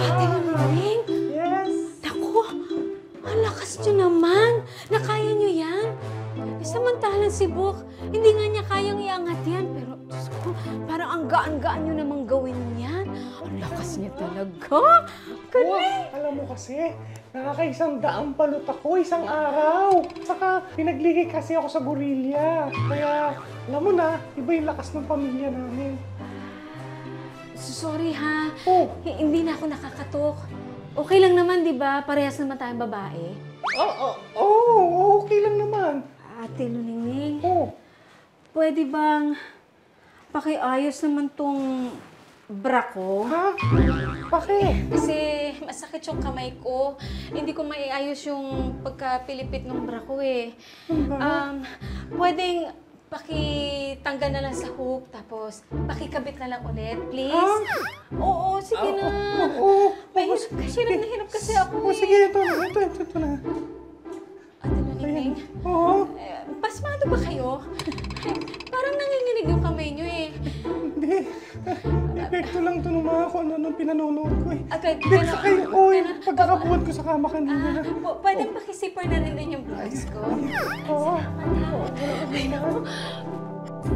Ate Luling? Yes. Naku, ang lakas nyo naman. Nakaya nyo yan. Samantalang si Bok, hindi nga niya kayang iangat yan. Pero, Diyos ko, parang ang gaan-gaan nyo namang gawin yan. Ang lakas niya talaga. Galing! Alam mo kasi, nakakaisang daang balot ako isang araw. Saka, pinagligay kasi ako sa gorilla. Kaya, alam mo na, iba yung lakas ng pamilya namin. Sorry ha. Oh. Hindi na ako nakakatok. Okay lang naman, di ba? Parehas naman tayong babae. Okay lang naman. Ate Luningning, Oh. pwede bang pakiayos naman tong bra ko? Ha? Bakit? Kasi masakit yung kamay ko. Hindi ko maiayos yung pagkapilipit ng bra ko eh. Pwedeng pakitanggal na lang sa hook, tapos pakikabit na lang ulit, please? Oo, sige na. Oo. Hirap na hirap kasi ako eh. Sige, ito na. Ate Luningning, Oo. pasmado ba kayo? Parang nanginginig yung kamay nyo eh. Hindi. Epekto lang ito ng mga kung ano nung pinanonood ko eh. Kaya Sa kayo, pagkakabuhat ko sa kama kanina. Pwedeng pakisipar na rin yung blouse ko. Oo.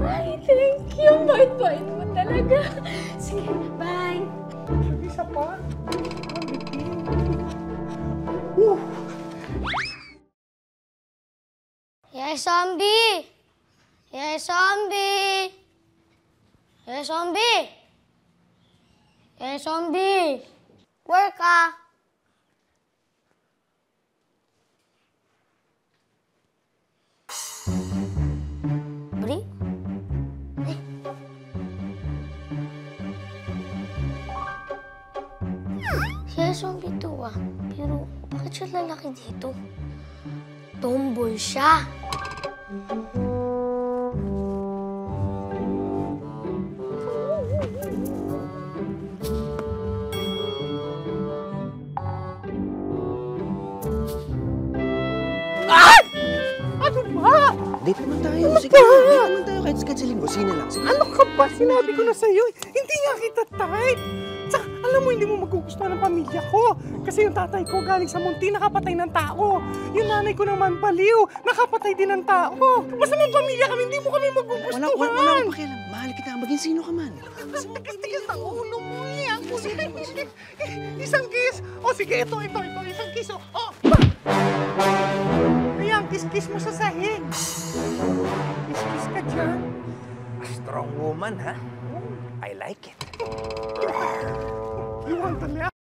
Ay, thank you. Bait-bait mo talaga. Sige, bye. Isa pa. Yay, zombie! Yay, zombie! Yay, zombie! Yay, zombie! Where ka? Bri? Eh. Siya zombie to ah. Pero bakit siya lalaki dito? Tomboy siya. Ano ba? Date naman tayo. Sige, date naman tayo kahit sa linggo. Lang. Ano ka ba? Sinabi ko na sa'yo, hindi nga kita type. Tsaka, alam mo, hindi mo magugustuhan ng pamilya ko. Kasi yung tatay ko galing sa munti, nakapatay ng tao. Yung nanay ko naman baliw, nakapatay din ng tao. Basta ng pamilya kami, hindi mo kami magugustuhan. Wala akong pakialam. Mahal kita. Maging sino ka man. Tigas ang ulo mo eh. Isang kiss. O sige, ito. Isang kiss. Oh. Ayan, kiss mo sa sahig. Kiss ka dyan. A strong woman, ha? I like it. You want the